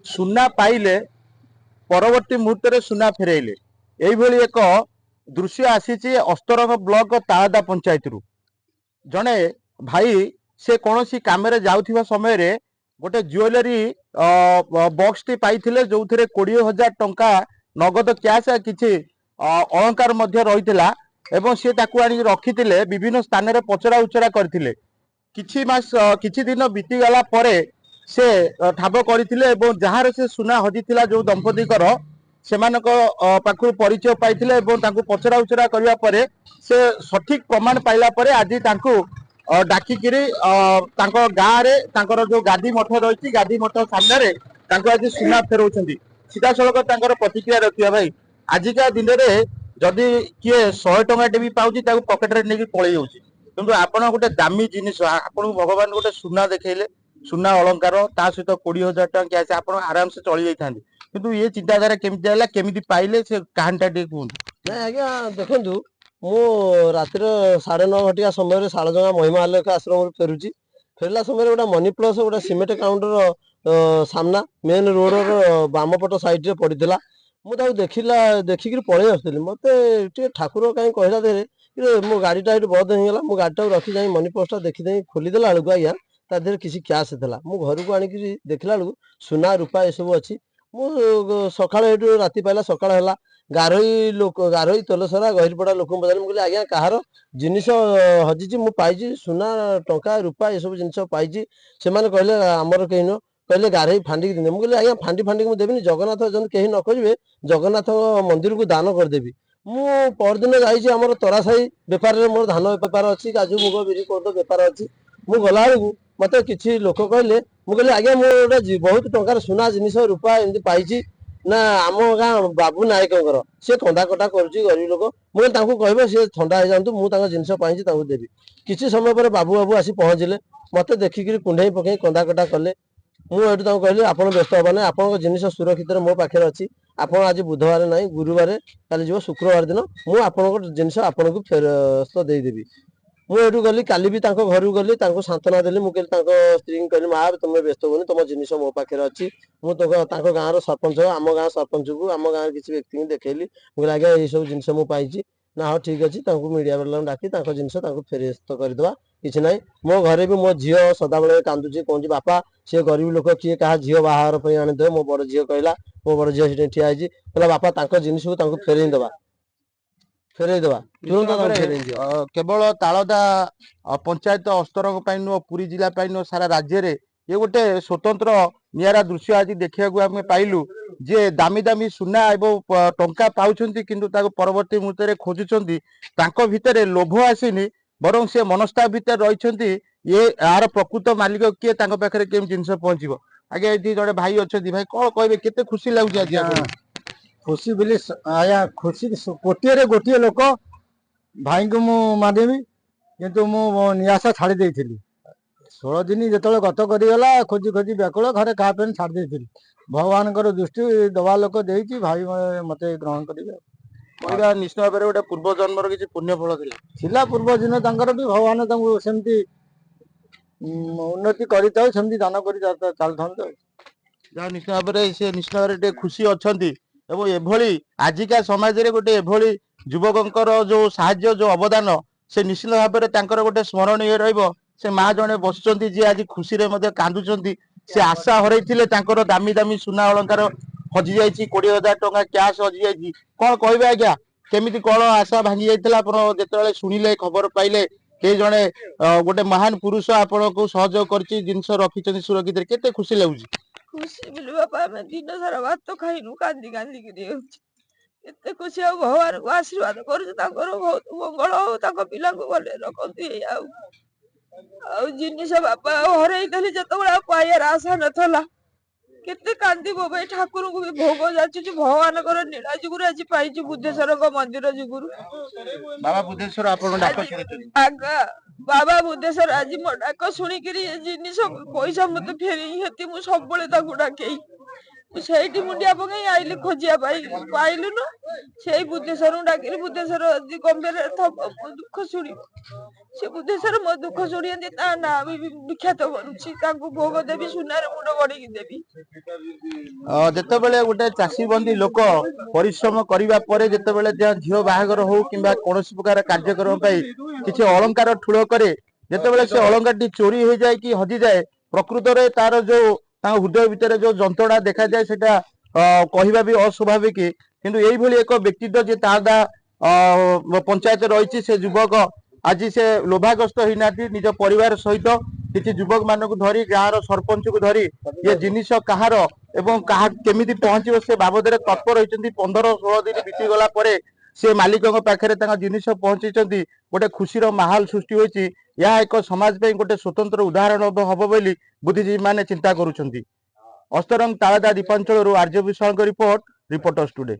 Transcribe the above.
सुना पाइले परवर्ती मुहूर्त सुना फेरइले यही एक दृश्य आसी अस्तरंग ब्लॉक तालदा पंचायत रु जड़े भाई से कौन सी कम जाऊा समय गोटे ज्वेलरी बॉक्स टी पाई जो थे 20,000 टंका नगद कैश किसी अलंकार रही एवं सी रखी विभिन्न स्थान में पचरा उचरा करते किछि मास किछि दिन बीतीगला से ठाब करते जहाँ से सुना हजी जो दंपति से पाखु परिचय पाई पचरा उचरा करने से सठिक प्रमाण पाइला आज डाकिकी गाँव में जो गादी मठ रही गादी मठ सामने आज सुना फेरौं सीधा सड़क प्रतिक्रिया रखिए भाई आजिका दिन में जदि किए 100 टଙ୍କା भी पाँच पकेट नहीं पलि जाऊँगी किंतु आपड़ गोटे दामी जिनिस आपन भगवान गोटे सुना देखले सुना अलंकार ता सहित 20,000 टଙ୍କା कैश आप आराम से चली जाता किंतु ये चिंताधारा केमी केमी पाइले से कहानीटा कहूँ ना आज्ञा देखु मु रातिर 9:30 घटिया समय शालजंगा महिमा आलोक आश्रम फेरुची फेरला समय गोटे मनी प्लस गोटे सीमेंट काउंटर सामना मेन रोड बाम पट साइड पड़ा मुझे देखला देखिक पलि आसली मत ठाकुर कहीं कहला दे मो गाड़ीटा ये बंद होगा मो गाड़ीटा रखी जाए मनी पोस्टा देखी खोलीदेला बेलू आज्ञा ता देहरे किसी कैश था मो घर को आणिक देखला बेलू सुना रूपा ये सब अच्छी मु सका राति पाइला सका है गारोई लोक गारोई तोलसरा गहिरपड़ा लोक पचारे मुझे आज्ञा कहार जिनिस हजिची मु पाई सुना टंका रूपा ये सब जिन पाई से कहले आमर कहीं न कहले गारे फांडिक दे मुझे आज्ञा फांडी फांडिक मुझे देवी जगन्नाथ जन कहीं न खोजे जगन्नाथ मंदिर को दान करदेवी मु परदिन जामर तरासाई बेपार मोर धान बेपार अच्छी काजू मुग बिरी कोदो बेपार अच्छी मु गला बेलू मत कि लोक कहले मुझे आज्ञा मुझे बहुत टंकार सुना जिनिस रूपा एमती पाई ना आम गाँ बाबू नायक सी कंदा कटा कर गरीब लोक मुझे कह सी थंडा हो जातु मुझे जिनस पाई देवी किसी समय पर बाबू बाबू आसी पहुँचले मत देखिक कुंडे पकई कंदा कटा कले मुझे कहली आप व्यस्त हवा ना आप जिन सुरक्षित मो पाखे अच्छी आप आज बुधवार ना गुरुवार कल जो शुक्रवार दिन मुझे आप जिन आपन को फेरस्त देदेवी मुझे गली काली भी घर गली सांत्वना देली मुझे स्त्री कहली माँ तुम व्यस्त हो तुम जिन मो पाखे अच्छी मुझे गाँव सरपंच आम गाँव सरपंच को आम गाँव किसी व्यक्ति देखली मुझे आज्ञा ये सब जिन पाई ना हाँ ठीक अच्छे मीडिया वाला डाकी जिन फेरस्त करदे किसी ना मो घरे भी मो झी सदा बेले कांदुची कहूँ बापा सी गरीब लोक किए क्या झील बाहर आनीदे मो बड़ झी कहला मो बड़ झी ठिया कहला बापा जिन को फेरईदे फेरईदे तुरंत केवल तालदा पंचायत अस्तरंग नुह पुरी जिला नुह सारा राज्य में ये गोटे स्वतंत्र निरा दृश्य आज देखा आम पाइलु जे दामी दामी सुना एवं टंका पाउछंती किंतु ताको परवर्ती मुहूर्त में खोजुंट भितर लोभ आसीनी बरं से मनस्ता भितर रही ये यार प्रकृत मालिक किए पाखे केम जिन पहुंचो आगे ये जड़े भाई अच्छा भाई कौन कहे केते खुशी लगुच आज खुशी बोली आया खुशी कोटे गोटे लोक भाई को मु मानिबी किंतु मु निराशा छाड़ी देइथिली 16 दिन जो गत करगला खोजी खोजी व्याकुल घरे खा पे छाड़ी देइथिली भगवान दृष्टि दवा लोक देती भाई मत ग्रहण करेंगे निश्चित भाव गोटे पूर्व जन्म किसी पुण्य फल थिला पूर्व दिन भी भगवान सेमती उन्नति करमती दान कर चलता जहाँ निश्चित भाव से निश्चित भाव खुशी अच्छा एभली आजिका समाज रे गोटे एभली युवकर जो साहाय्य जो अवदान से निश्चित भाव गोटे स्मरणीय रहिबो से माँ जने बसुचंती जी आज खुशी रे मध्य कांदुचंती से आशा हरैथिले तांकर दामी दामी सुना अलंकार हजि जाइछि 20,000 टଙ୍କା कैश हजि जाइछि कौन कहबे आज्ञा केमिति कौन आशा भांगी जाइथिला आपण जेतेबेले सुनिले खबर पाइले के जने गोटे महान पुरुष आपण को सहयोग करछि जिंस रखिचंती सुरक्षित केते खुशी लागुछि खुशी बोले बापा मैं दिन सारा भात तो खाइनु कांदी कांदी के एते खुशी आ भगवान को आशीर्वाद करू ताकर बहुत मंगल हो ताको पिला को भले रखती आ जिनिस बापा हरई देली जतबेला पाइयार आशा नथला केते कांदी भाई ठाकुर को भी भोग जाचुची भगवान कर नीला जुगुरु आज पाइची बुद्धेश्वर को मंदिर जुगुरु बाबा बुद्धेश्वर आपण डाक सुनिचि आगा बाबा बुद्धेश्वर आज मो डाक सुनी करी जिनिस पैसा मते फेरी हेती मु सबले ताकू डाके सेठी मुंडिया पकई आइली खोजिया पाइलु न सेई बुद्धेश्वर डाकिली बुद्धेश्वर गंभीर दुख सुनी ସେ ବୁଦ୍ଧେଶ୍ୱର ମୋ ଦୁଃଖ ଶୁଣିଛନ୍ତି ତା ନାଁ ବି ବିଖ୍ୟାତ କରୁଛି ତାଙ୍କୁ ଭୋଗ ଦେବି ସୁନାରେ ମୁଣ୍ଡ ବଢିକି ଦେବି। ଯେତେବେଳେ ଗୋଟେ ଚାଷୀ ବନ୍ଦୀ ଲୋକ ପରିଶ୍ରମ କରିବା ପରେ ଯେତେବେଳେ ଝିଅ ବାହାଘର ହଉ କିମ୍ବା କୌଣସି ପ୍ରକାର କାର୍ଯ୍ୟକ୍ରମ ପାଇଁ କିଛି ଅଳଙ୍କାର ଠୁଳ କରେ, ଯେତେବେଳେ ସେ ଅଳଙ୍କାରଟି ଚୋରି ହେଇଯାଏ କି ହଜିଯାଏ, ପ୍ରକୃତରେ ତାର ଯୋଉ ତାଙ୍କ ହୃଦୟ ଭିତରେ ଯୋଉ ଯନ୍ତ୍ରଣା ଦେଖାଯାଏ ସେଟା କହିବା ବି ଅସ୍ୱାଭାବିକ। କିନ୍ତୁ ଏଇଭଳି ଏକ ବ୍ୟକ୍ତିତ୍ୱ ଯେ ତାଦା ପଞ୍ଚାୟତ ରହିଛି, ସେ ଯୁବକ ଆଜି ସେ ଲୋଭାଗ୍ରସ୍ତ ହେଇନାହାନ୍ତି, ନିଜ ପରିବାର ସହିତ କିଛି ଯୁବକ ମାନଙ୍କୁ ଧରି ଗାଁର ସରପଞ୍ଚକୁ ଧରି ଏ ଜିନିଷ କାହାର ଏବଂ କାହା କେମିତି ପହଞ୍ଚିବ ସେ ବାବଦରେ ତତ୍ପର ରହିଛନ୍ତି। 15-16 ଦିନ ବିତିଗଲା ପରେ ସେ ମାଲିକଙ୍କ ପାଖରେ ତାଙ୍କ ଜିନିଷ ପହଞ୍ଚିଛନ୍ତି। ଗୋଟେ ଖୁସିର ମାହୋଲ ସୃଷ୍ଟି ହୋଇଛି। ଏହା ଏକ ସମାଜ ପାଇଁ ଗୋଟେ ସ୍ୱତନ୍ତ୍ର ଉଦାହରଣ ହବ ବୋଲି ବୁଦ୍ଧିଜୀବୀ ମାନେ ଚିନ୍ତା କରୁଛନ୍ତି। ଅସ୍ତରଙ୍ଗ ତାଳଦା ଦ୍ୱୀପାଞ୍ଚଳରୁ ଆର୍ଯ୍ୟ ବିଶ୍ୱାଳଙ୍କ ରିପୋର୍ଟ, ରିପୋର୍ଟର୍ସ ଟୁଡେ।